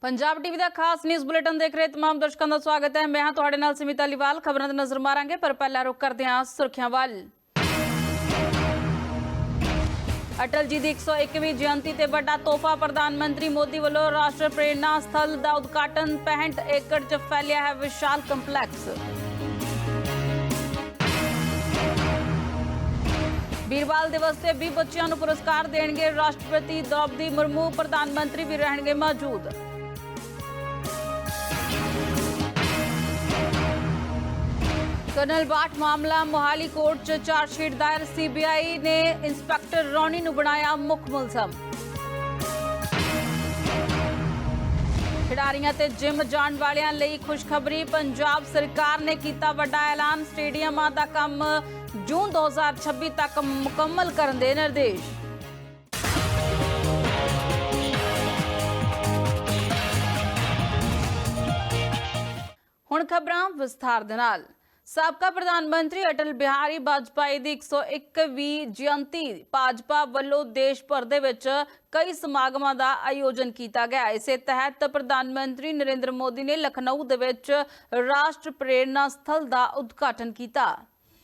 Punjab TV का खास news bulletin देख रहे तमाम दर्शकों का स्वागत है। मैं हाँ तुहाडे नाल सिमिता लीवाल। खबरों ते नज़र मारांगे पर पहला रुख करते हैं सुर्खियां वाल। अटल जी की 101वीं जयंती ते वड्डा तोहफा प्रधानमंत्री मोदी वालों राष्ट्र प्रेरणा स्थल का उद्घाटन। 65 एकड़ च फैलिया है विशाल कंपलैक्स। वीरबाल दिवस से 20 बच्चों को पुरस्कार देंगे राष्ट्रपति द्रौपदी मुर्मू। प्रधानमंत्री भी रहेंगे मौजूद। कर्नल बाट मामला मोहाली कोर्ट च चार्जशीट दायर। सीबीआई ने इंस्पैक्टर रौनी नूं बनाया मुख मुलजम। खिडारियां ते जिम जाण वालियां लई खुशखबरी। पंजाब सरकार ने कीता वड्डा ऐलान। स्टेडियमां दा काम जून 2026 तक मुकम्मल करन दे निर्देश। हुण खबरां विस्तार दे नाल। साबका प्रधानमंत्री अटल बिहारी वाजपेयी की 101वीं जयंती भाजपा वालों देश भर दे विच कई समागमां का आयोजन किया गया। इस तहत प्रधानमंत्री नरेंद्र मोदी ने लखनऊ दे विच राष्ट्र प्रेरणा स्थल का उद्घाटन किया।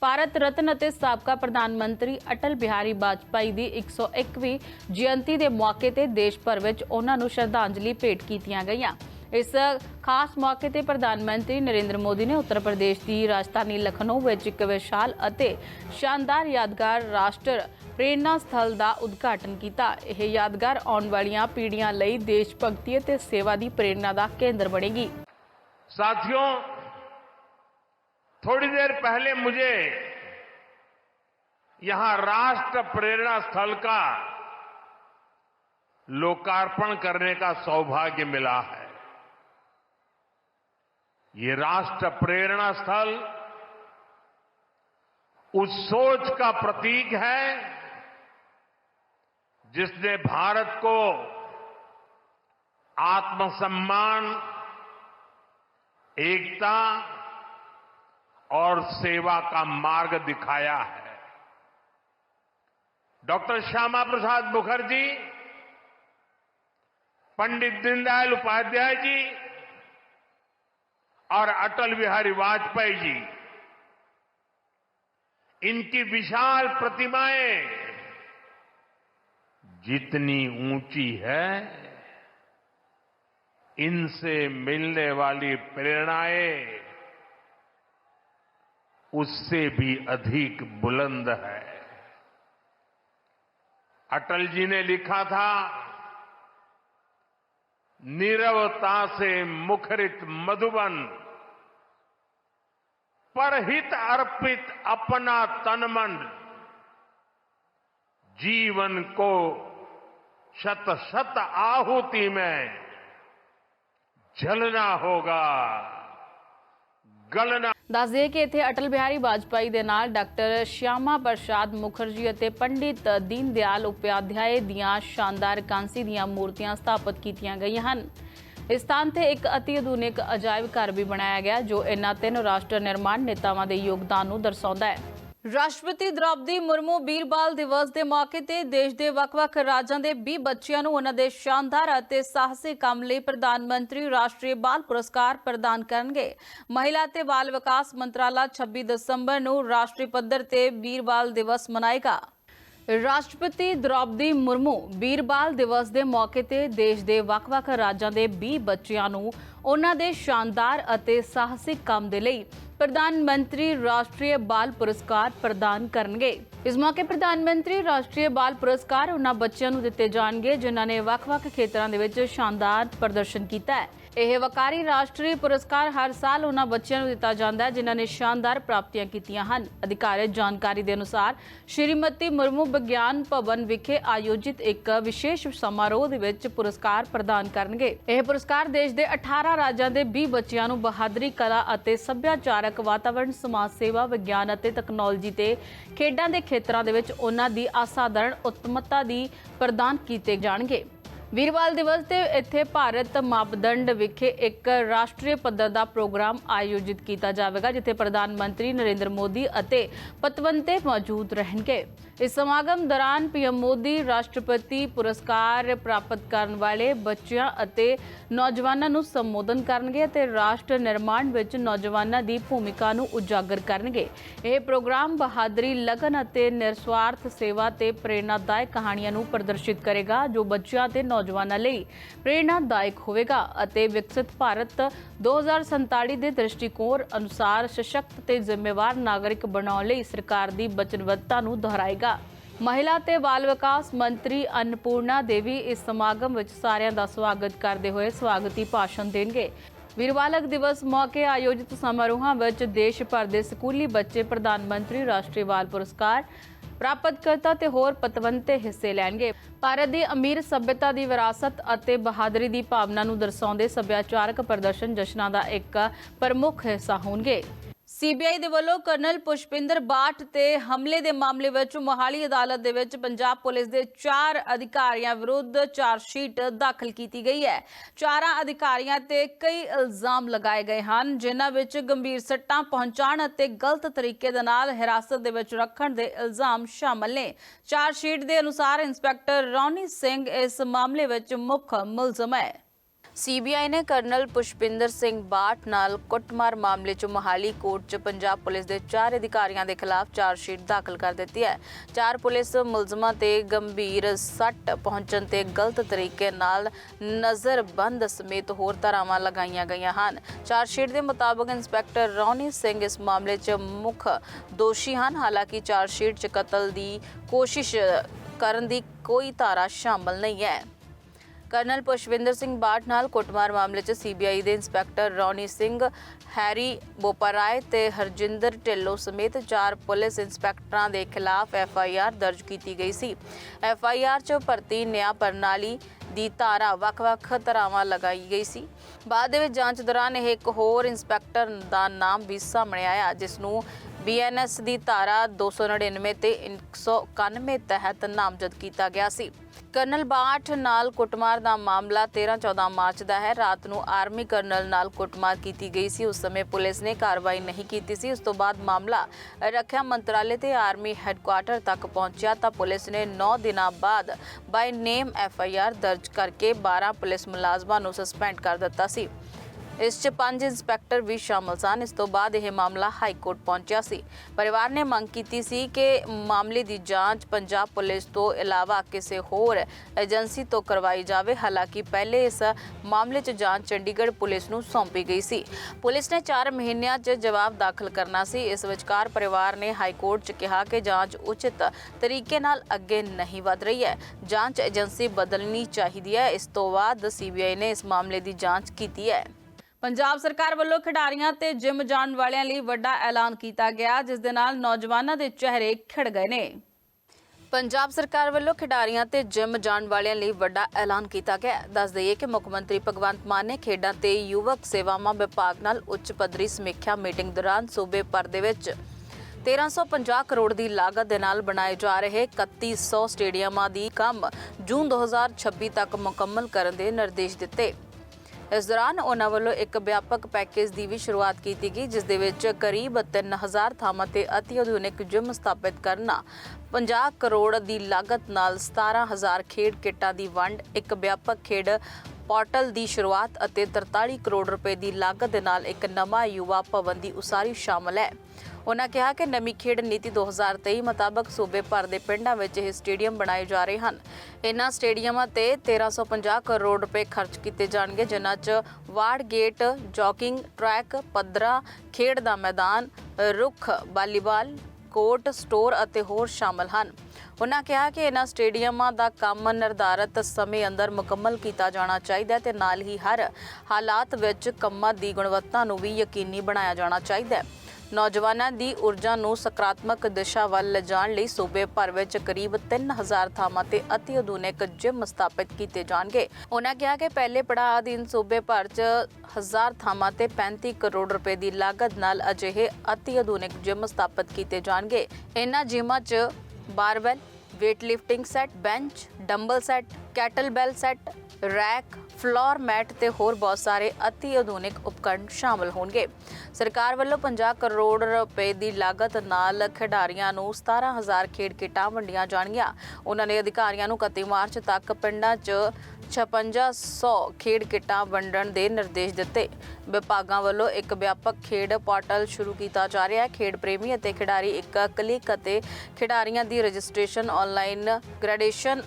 भारत रत्न ਅਤੇ ਸਾਬਕਾ प्रधानमंत्री अटल बिहारी वाजपेयी की 101वीं जयंती के मौके ते देश भर में उन्होंने श्रद्धांजलि भेंट कीतियां गईयां। इस खास मौके ते प्रधानमंत्री नरेंद्र मोदी ने उत्तर प्रदेश की राजधानी लखनऊ में एक विशाल और शानदार यादगार राष्ट्र प्रेरणा स्थल का उद्घाटन किया। यह यादगार आने वाली पीढ़ियों लई देश भगती और सेवा की प्रेरणा का केंद्र बनेगी। साथियों, थोड़ी देर पहले मुझे यहां राष्ट्र प्रेरणा स्थल का लोकार्पण करने का सौभाग्य मिला है। ये राष्ट्र प्रेरणा स्थल उस सोच का प्रतीक है जिसने भारत को आत्मसम्मान, एकता और सेवा का मार्ग दिखाया है। डॉक्टर श्यामा प्रसाद मुखर्जी, पंडित दीनदयाल उपाध्याय जी और अटल बिहारी वाजपेयी जी, इनकी विशाल प्रतिमाएं जितनी ऊंची है, इनसे मिलने वाली प्रेरणाएं उससे भी अधिक बुलंद है। अटल जी ने लिखा था, नीरवता से मुखरित मधुबन, परहित अर्पित अपना तन मन, जीवन को शत शत आहुति में जलना होगा, गलना। दस दिए कि इत्थे अटल बिहारी वाजपेयी दे नाल डॉक्टर श्यामा प्रसाद मुखर्जी और पंडित दीन दयाल उपाध्याय दियां शानदार कांसी दियां मूर्तियां स्थापित कीतियां गईयां हन। इस स्थान ते एक अति आधुनिक अजायब घर भी बनाया गया जो इन्हां तीन राष्ट्र निर्माण नेतावां दे योगदान नूं दर्शाउंदा है। राष्ट्रपति द्रौपदी मुर्मू वीरबाल दिवस के मौके ते देश के ਵੱਖ-ਵੱਖ राज्यों के 20 बच्चों को उन्होंने शानदार और साहसिक काम लिए प्रधानमंत्री राष्ट्रीय बाल पुरस्कार प्रदान करेंगे। महिला ते बाल विकास मंत्रालय 26 दिसंबर को राष्ट्रीय पद्धर ते वीरबाल दिवस मनाएगा। राष्ट्रपति द्रौपदी मुर्मू वीरबाल दिवस के मौके ते देश के ਵੱਖ-ਵੱਖ राज्यों के 20 बच्चों को उन्होंने शानदार और साहसिक काम के लिए प्रधानमंत्री राष्ट्रीय बाल पुरस्कार प्रदान करेंगे। इस मौके प्रधानमंत्री राष्ट्रीय बाल पुरस्कार उन्होंने बच्चों को दिते जाएंगे जिन्होंने ਵੱਖ-ਵੱਖ खेत्रों के शानदार प्रदर्शन किया है। यह वकारी राष्ट्रीय पुरस्कार हर साल उन्होंने बच्चों को दिता जाता है जिन्होंने शानदार प्राप्तियां कीतियां हन। अधिकारिक जानकारी के अनुसार श्रीमती मुर्मू विज्ञान भवन विखे आयोजित एक विशेष समारोह में पुरस्कार प्रदान करेंगे। यह पुरस्कार देश के 18 राज्यों के 20 बच्चों को बहादुरी, कला और सभ्याचारक वातावरण, समाज सेवा, विज्ञान और तकनोलॉजी के खेडों के खेत्रों के उन्हों की असाधारण उत्तमता की प्रदान किए जाएंगे। ਵੀਰਵਾਲ ਦਿਵਸ ਤੇ ਇੱਥੇ ਭਾਰਤ ਮਾਪਦੰਡ ਵਿਖੇ ਇੱਕ ਰਾਸ਼ਟਰੀ ਪੱਧਰ ਦਾ ਪ੍ਰੋਗਰਾਮ ਆਯੋਜਿਤ ਕੀਤਾ ਜਾਵੇਗਾ, ਜਿੱਥੇ ਪ੍ਰਧਾਨ ਮੰਤਰੀ ਨਰਿੰਦਰ ਮੋਦੀ ਅਤੇ ਪਤਵੰਤੇ ਮੌਜੂਦ ਰਹਿਣਗੇ। ਇਸ ਸਮਾਗਮ ਦੌਰਾਨ ਪੀਐਮ ਮੋਦੀ ਰਾਸ਼ਟਰਪਤੀ ਪੁਰਸਕਾਰ ਪ੍ਰਾਪਤ ਕਰਨ ਵਾਲੇ ਬੱਚਿਆਂ ਅਤੇ ਨੌਜਵਾਨਾਂ ਨੂੰ ਸੰਬੋਧਨ ਕਰਨਗੇ ਅਤੇ ਰਾਸ਼ਟਰ ਨਿਰਮਾਣ ਵਿੱਚ ਨੌਜਵਾਨਾਂ ਦੀ ਭੂਮਿਕਾ ਨੂੰ ਉਜਾਗਰ ਕਰਨਗੇ। ਇਹ ਪ੍ਰੋਗਰਾਮ ਬਹਾਦਰੀ, ਲਗਨ ਅਤੇ ਨਿਰਸਵਾਰਥ ਸੇਵਾ ਤੇ ਪ੍ਰੇਰਨਾਦਾਇਕ ਕਹਾਣੀਆਂ ਨੂੰ ਪ੍ਰਦਰਸ਼ਿਤ ਕਰੇਗਾ, ਜੋ ਬੱਚਿਆਂ ਤੇ ਨੌਜਵਾਨਾਂ ਲਈ ਪ੍ਰੇਰਨਾਦਾਇਕ ਹੋਵੇਗਾ ਅਤੇ ਵਿਕਸਿਤ ਭਾਰਤ 2047 ਦੇ ਦ੍ਰਿਸ਼ਟੀਕੋਣ ਅਨੁਸਾਰ ਸਸ਼ਕਤ ਤੇ ਜ਼ਿੰਮੇਵਾਰ ਨਾਗਰਿਕ ਬਣਾਉਣ ਲਈ ਸਰਕਾਰ ਦੀ ਵਚਨਬੱਧਤਾ ਨੂੰ ਦੁਹਰਾਏਗਾ। ਮਹਿਲਾ ਤੇ ਬਾਲ ਵਿਕਾਸ ਮੰਤਰੀ ਅੰਨਪੂਰਨਾ ਦੇਵੀ ਇਸ ਸਮਾਗਮ ਵਿੱਚ ਸਾਰਿਆਂ ਦਾ ਸਵਾਗਤ ਕਰਦੇ ਹੋਏ ਸਵਾਗਤੀ ਭਾਸ਼ਣ ਦੇਣਗੇ। ਵੀਰਵਾਲਕ ਦਿਵਸ ਮੌਕੇ ਆਯੋਜਿਤ ਸਮਾਰੋਹਾਂ ਵਿੱਚ ਦੇਸ਼ ਭਰ ਦੇ ਸਕੂਲੀ ਬੱਚੇ ਪ੍ਰਧਾਨ ਮੰਤਰੀ ਰਾਸ਼ਟਰੀ ਬਾਲ ਪੁਰਸਕਾਰ ਪ੍ਰਾਪਤਕਰਤਾ ਤੇ ਹੋਰ ਪਤਵੰਤੇ ਹਿੱਸੇ ਲੈਣਗੇ। ਭਾਰਤ ਦੀ ਅਮੀਰ ਸੱਭਿਅਤਾ ਦੀ ਵਿਰਾਸਤ ਅਤੇ ਬਹਾਦਰੀ ਦੀ ਭਾਵਨਾ ਨੂੰ ਦਰਸਾਉਂਦੇ ਸੱਭਿਆਚਾਰਕ ਪ੍ਰਦਰਸ਼ਨ ਜਸ਼ਨਾਂ ਦਾ ਇੱਕ ਪ੍ਰਮੁੱਖ ਹਿੱਸਾ ਹੋਣਗੇ। ਸੀਬੀਆਈ ਦੇ ਵੱਲੋਂ ਕਰਨਲ ਪੁਸ਼ਪਿੰਦਰ ਬਾਠ ਤੇ ਹਮਲੇ ਦੇ ਮਾਮਲੇ ਵਿੱਚ ਮੋਹਾਲੀ ਅਦਾਲਤ ਦੇ ਵਿੱਚ ਪੰਜਾਬ ਪੁਲਿਸ ਦੇ 4 ਅਧਿਕਾਰੀਆਂ ਵਿਰੁੱਧ ਚਾਰਜਸ਼ੀਟ ਦਾਖਲ ਕੀਤੀ ਗਈ ਹੈ। 4 ਅਧਿਕਾਰੀਆਂ ਤੇ ਕਈ ਇਲਜ਼ਾਮ ਲਗਾਏ ਗਏ ਹਨ, ਜਿਨ੍ਹਾਂ ਵਿੱਚ ਗੰਭੀਰ ਸੱਟਾਂ ਪਹੁੰਚਾਉਣ ਅਤੇ ਗਲਤ ਤਰੀਕੇ ਦੇ ਨਾਲ ਹਿਰਾਸਤ ਦੇ ਵਿੱਚ ਰੱਖਣ ਦੇ ਇਲਜ਼ਾਮ ਸ਼ਾਮਲ ਨੇ। ਚਾਰਜਸ਼ੀਟ ਦੇ ਅਨੁਸਾਰ ਇੰਸਪੈਕਟਰ ਰੌਨੀ ਸਿੰਘ ਇਸ ਮਾਮਲੇ ਵਿੱਚ ਮੁੱਖ ਮੁਲਜ਼ਮ ਹੈ। ਸੀਬੀਆਈ ਨੇ ਕਰਨਲ ਪੁਸ਼ਪਿੰਦਰ ਸਿੰਘ ਬਾਠ ਨਾਲ ਕੁੱਟਮਾਰ ਮਾਮਲੇ 'ਚ ਮੋਹਾਲੀ ਕੋਰਟ 'ਚ ਪੰਜਾਬ ਪੁਲਿਸ ਦੇ 4 ਅਧਿਕਾਰੀਆਂ ਦੇ ਖਿਲਾਫ ਚਾਰਜਸ਼ੀਟ ਦਾਖਲ ਕਰ ਦਿੱਤੀ ਹੈ। 4 ਪੁਲਿਸ ਮੁਲਜ਼ਮਾਂ ਤੇ ਗੰਭੀਰ ਸੱਟ ਪਹੁੰਚਣ ਤੇ ਗਲਤ ਤਰੀਕੇ ਨਾਲ ਨਜ਼ਰਬੰਦ ਸਮੇਤ ਹੋਰ ਧਾਰਾਵਾਂ ਲਗਾਈਆਂ ਗਈਆਂ ਹਨ। ਚਾਰਜਸ਼ੀਟ ਦੇ ਮੁਤਾਬਕ ਇੰਸਪੈਕਟਰ ਰੌਨੀ ਸਿੰਘ ਇਸ ਮਾਮਲੇ 'ਚ ਮੁੱਖ ਦੋਸ਼ੀ ਹਨ। ਹਾਲਾਂਕਿ ਚਾਰਜਸ਼ੀਟ 'ਚ ਕਤਲ ਦੀ ਕੋਸ਼ਿਸ਼ ਕਰਨ ਦੀ ਕੋਈ ਧਾਰਾ ਸ਼ਾਮਲ ਨਹੀਂ ਹੈ। ਕਰਨਲ ਪੁਸ਼ਪਿੰਦਰ ਸਿੰਘ ਬਾਠ ਨਾਲ ਕੁੱਟਮਾਰ ਮਾਮਲੇ 'ਚ ਸੀਬੀਆਈ ਦੇ inspector Ronnie Singh, Harry Boparai ਤੇ ਹਰਜਿੰਦਰ ਢਿੱਲੋਂ ਸਮੇਤ 4 ਪੁਲਿਸ ਇੰਸਪੈਕਟਰਾਂ ਦੇ ਖਿਲਾਫ ਐਫਆਈਆਰ ਦਰਜ ਕੀਤੀ ਗਈ ਸੀ। ਐਫਆਈਆਰ 'ਚ ਭਰਤੀ ਨਿਆਂ ਪ੍ਰਣਾਲੀ ਦੀ ਧਾਰਾ ਵੱਖ-ਵੱਖ ਧਾਰਾਵਾਂ ਲਗਾਈ ਗਈ ਸੀ। ਬਾਅਦ ਦੇ ਵਿੱਚ ਜਾਂਚ ਦੌਰਾਨ ਇਹ ਇੱਕ ਹੋਰ ਇੰਸਪੈਕਟਰ ਦਾ ਨਾਮ ਵੀ ਸਾਹਮਣੇ ਆਇਆ, ਜਿਸ ਨੂੰ ਬੀਐਨਐਸ ਦੀ ਧਾਰਾ 299 ਤੇ 191 ਤਹਿਤ ਨਾਮਜ਼ਦ ਕੀਤਾ ਗਿਆ ਸੀ। ਕਰਨਲ ਬਾਠ ਨਾਲ ਕੁੱਟਮਾਰ ਦਾ ਮਾਮਲਾ 13-14 ਮਾਰਚ ਦਾ ਹੈ। ਰਾਤ ਨੂੰ ਆਰਮੀ ਕਰਨਲ ਨਾਲ ਕੁੱਟਮਾਰ ਕੀਤੀ ਗਈ ਸੀ। ਉਸ ਸਮੇਂ ਪੁਲਿਸ ਨੇ ਕਾਰਵਾਈ ਨਹੀਂ ਕੀਤੀ ਸੀ। ਉਸ ਤੋਂ ਬਾਅਦ ਮਾਮਲਾ ਰੱਖਿਆ ਮੰਤਰਾਲੇ ਤੇ ਆਰਮੀ ਹੈੱਡਕੁਆਰਟਰ ਤੱਕ ਪਹੁੰਚਿਆ ਤਾਂ ਪੁਲਿਸ ਨੇ 9 ਦਿਨਾਂ ਬਾਅਦ ਬਾਈ ਨੇਮ ਐਫਆਈਆਰ ਦਰਜ ਕਰਕੇ 12 ਪੁਲਿਸ ਮੁਲਾਜ਼ਮਾਂ ਨੂੰ ਸਸਪੈਂਡ ਕਰ ਦਿੱਤਾ ਸੀ। ਇਸ 'ਚ 5 ਇੰਸਪੈਕਟਰ ਵੀ ਸ਼ਾਮਲ ਸਨ। ਇਸ ਤੋਂ ਬਾਅਦ ਇਹ ਮਾਮਲਾ ਹਾਈ ਕੋਰਟ ਪਹੁੰਚਿਆ ਸੀ। ਪਰਿਵਾਰ ਨੇ ਮੰਗ ਕੀਤੀ ਸੀ ਕਿ ਮਾਮਲੇ ਦੀ ਜਾਂਚ ਪੰਜਾਬ ਪੁਲਿਸ ਤੋਂ ਇਲਾਵਾ ਕਿਸੇ ਹੋਰ ਏਜੰਸੀ ਤੋਂ ਕਰਵਾਈ ਜਾਵੇ। ਹਾਲਾਂਕਿ ਪਹਿਲੇ ਇਸ ਮਾਮਲੇ 'ਚ ਜਾਂਚ ਚੰਡੀਗੜ੍ਹ ਪੁਲਿਸ ਨੂੰ ਸੌਂਪੀ ਗਈ ਸੀ। ਪੁਲਿਸ ਨੇ 4 ਮਹੀਨਿਆਂ 'ਚ ਜਵਾਬ ਦਾਖਲ ਕਰਨਾ ਸੀ। ਇਸ ਵਿਚਕਾਰ ਪਰਿਵਾਰ ਨੇ ਹਾਈ ਕੋਰਟ 'ਚ ਕਿਹਾ ਕਿ ਜਾਂਚ ਉਚਿਤ ਤਰੀਕੇ ਨਾਲ ਅੱਗੇ ਨਹੀਂ ਵਧ ਰਹੀ ਹੈ। ਜਾਂਚ ਏਜੰਸੀ ਬਦਲਣੀ ਚਾਹੀਦੀ ਹੈ। ਇਸ ਤੋਂ ਬਾਅਦ ਸੀਬੀਆਈ ਨੇ ਇਸ ਮਾਮਲੇ ਦੀ ਜਾਂਚ ਕੀਤੀ ਹੈ। ਪੰਜਾਬ ਸਰਕਾਰ ਵੱਲੋਂ ਖਿਡਾਰੀਆਂ ਤੇ ਜਿਮ ਜਾਣ ਵਾਲਿਆਂ ਲਈ ਵੱਡਾ ਐਲਾਨ ਕੀਤਾ ਗਿਆ, ਜਿਸ ਦੇ ਨਾਲ ਨੌਜਵਾਨਾਂ ਦੇ ਚਿਹਰੇ ਖਿੜ ਗਏ ਨੇ। ਪੰਜਾਬ ਸਰਕਾਰ ਵੱਲੋਂ ਖਿਡਾਰੀਆਂ ਤੇ ਜਿਮ ਜਾਣ ਵਾਲਿਆਂ ਲਈ ਵੱਡਾ ਐਲਾਨ ਕੀਤਾ ਗਿਆ। ਦੱਸ ਦਈਏ ਕਿ ਮੁੱਖ ਮੰਤਰੀ ਭਗਵੰਤ ਮਾਨ ਨੇ ਖੇਡਾਂ ਤੇ ਯੁਵਕ ਸੇਵਾਵਾਂ ਵਿਭਾਗ ਨਾਲ ਉੱਚ ਪੱਧਰੀ ਸਮੀਖਿਆ ਮੀਟਿੰਗ ਦੌਰਾਨ ਸੂਬੇ ਭਰ ਦੇ ਵਿੱਚ 1350 ਕਰੋੜ ਦੀ ਲਾਗਤ ਦੇ ਨਾਲ ਬਣਾਏ ਜਾ ਰਹੇ 3100 ਸਟੇਡੀਅਮਾਂ ਦੀ ਕੰਮ ਜੂਨ 2026 ਤੱਕ ਮੁਕੰਮਲ ਕਰਨ ਦੇ ਨਿਰਦੇਸ਼ ਦਿੱਤੇ। ਇਸ ਦੌਰਾਨ ਉਹਨਾਂ ਵੱਲੋਂ ਇੱਕ ਵਿਆਪਕ ਪੈਕੇਜ ਦੀ ਵੀ ਸ਼ੁਰੂਆਤ ਕੀਤੀ ਗਈ, ਜਿਸ ਦੇ ਵਿੱਚ ਕਰੀਬ 3000 ਥਾਵਾਂ ਤੇ ਅਤੀ ਆਧੁਨਿਕ ਜਿਮ ਸਥਾਪਿਤ ਕਰਨਾ, 50 ਕਰੋੜ ਦੀ ਲਾਗਤ ਨਾਲ 17000 ਖੇਡ ਕਿੱਟਾਂ ਦੀ ਵੰਡ, ਇੱਕ ਵਿਆਪਕ ਖੇਡ ਪੋਰਟਲ ਦੀ ਸ਼ੁਰੂਆਤ ਅਤੇ 43 ਕਰੋੜ ਰੁਪਏ ਦੀ ਲਾਗਤ ਦੇ ਨਾਲ ਇੱਕ ਨਵਾਂ ਯੁਵਾ ਭਵਨ ਦੀ ਉਸਾਰੀ ਸ਼ਾਮਲ ਹੈ। ਉਹਨਾਂ ਕਿਹਾ ਕਿ ਨਵੀਂ ਖੇਡ ਨੀਤੀ 2023 ਮੁਤਾਬਕ ਸੂਬੇ ਭਰ ਦੇ ਪਿੰਡਾਂ ਵਿੱਚ ਇਹ ਸਟੇਡੀਅਮ ਬਣਾਏ ਜਾ ਰਹੇ ਹਨ। ਇਨ੍ਹਾਂ ਸਟੇਡੀਅਮਾਂ ਤੇ 1350 ਕਰੋੜ ਰੁਪਏ ਖਰਚ ਕੀਤੇ ਜਾਣਗੇ, ਜਿਨ੍ਹਾਂ 'ਚ ਵਾਰਡ ਗੇਟ, ਜੌਗਿੰਗ ਟਰੈਕ, ਪੱਧਰਾ ਖੇਡ ਦਾ ਮੈਦਾਨ, ਰੁੱਖ, ਵਾਲੀਬਾਲ ਕੋਰਟ, ਸਟੋਰ ਅਤੇ ਹੋਰ ਸ਼ਾਮਲ ਹਨ। ਉਹਨਾਂ ਕਿਹਾ ਕਿ ਇਨ੍ਹਾਂ ਸਟੇਡੀਅਮਾਂ ਦਾ ਕੰਮ ਨਿਰਧਾਰਤ ਸਮੇਂ ਅੰਦਰ ਮੁਕੰਮਲ ਕੀਤਾ ਜਾਣਾ ਚਾਹੀਦਾ ਤੇ ਨਾਲ ਹੀ ਹਰ ਹਾਲਾਤ ਵਿੱਚ ਕੰਮਾਂ ਦੀ ਗੁਣਵੱਤਾ ਨੂੰ ਵੀ ਯਕੀਨੀ ਬਣਾਇਆ ਜਾਣਾ ਚਾਹੀਦਾ ਹੈ। ਨੌਜਵਾਨਾਂ ਦੀ ਊਰਜਾ ਨੂੰ ਸਕਾਰਾਤਮਕ ਦਿਸ਼ਾ ਵੱਲ ਲਿਜਾਣ ਲਈ ਸੂਬੇ ਭਰ ਵਿੱਚ ਕਰੀਬ 3000 ਥਾਵਾਂ ਤੇ ਅਤੀ ਆਧੁਨਿਕ ਜਿਮ ਸਥਾਪਿਤ ਕੀਤੇ ਜਾਣਗੇ। ਉਹਨਾਂ ਕਿਹਾ ਕਿ ਪਹਿਲੇ ਪੜਾਅ ਅਧੀਨ ਸੂਬੇ ਭਰ 'ਚ 1000 ਥਾਵਾਂ ਤੇ 35 ਕਰੋੜ ਰੁਪਏ ਦੀ ਲਾਗਤ ਨਾਲ ਅਜਿਹੇ ਅਤੀ ਆਧੁਨਿਕ ਜਿਮ ਸਥਾਪਿਤ ਕੀਤੇ ਜਾਣਗੇ। ਇਨ੍ਹਾਂ ਜਿਮਾਂ 'ਚ barbell, weight lifting set, bench, dumbbell set, kettlebell set, rack, floor mat ते होर बहुत सारे अति आधुनिक उपकरण शामिल होणगे। सरकार ਵੱਲੋਂ 50 ਕਰੋੜ ਰੁਪਏ ਦੀ ਲਾਗਤ ਨਾਲ ਖਿਡਾਰੀਆਂ ਨੂੰ 17000 ਖੇਡ ਕਿੱਟਾਂ ਵੰਡੀਆਂ ਜਾਣਗੀਆਂ। ਉਹਨਾਂ ਨੇ ਅਧਿਕਾਰੀਆਂ ਨੂੰ 31 ਮਾਰਚ ਤੱਕ ਪਿੰਡਾਂ 'ਚ 5600 ਖੇਡ ਕਿੱਟਾਂ ਵੰਡਣ ਦੇ ਨਿਰਦੇਸ਼ ਦਿੱਤੇ। ਵਿਭਾਗਾਂ ਵੱਲੋਂ ਇੱਕ ਵਿਆਪਕ ਖੇਡ ਪੋਰਟਲ ਸ਼ੁਰੂ ਕੀਤਾ ਜਾ ਰਿਹਾ ਹੈ। ਖੇਡ ਪ੍ਰੇਮੀ ਅਤੇ ਖਿਡਾਰੀ ਇੱਕ ਕਲਿੱਕ ਅਤੇ ਖਿਡਾਰੀਆਂ ਦੀ registration, online gradation,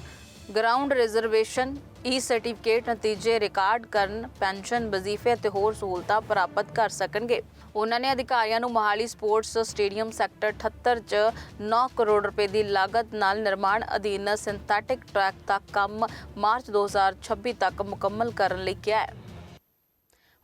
ground reservation, certificate, नतीजे रिकॉर्ड करन, पेंशन, वजीफे ते होर सहूलतां प्राप्त कर सकणगे। उन्होंने अधिकारियों ਨੂੰ मोहाली स्पोर्ट्स स्टेडियम सैक्टर 78 च 9 करोड़ रुपए की लागत नाल निर्माण अधीन सिंथेटिक ट्रैक का काम मार्च 2026 तक मुकम्मल करने लई किया है।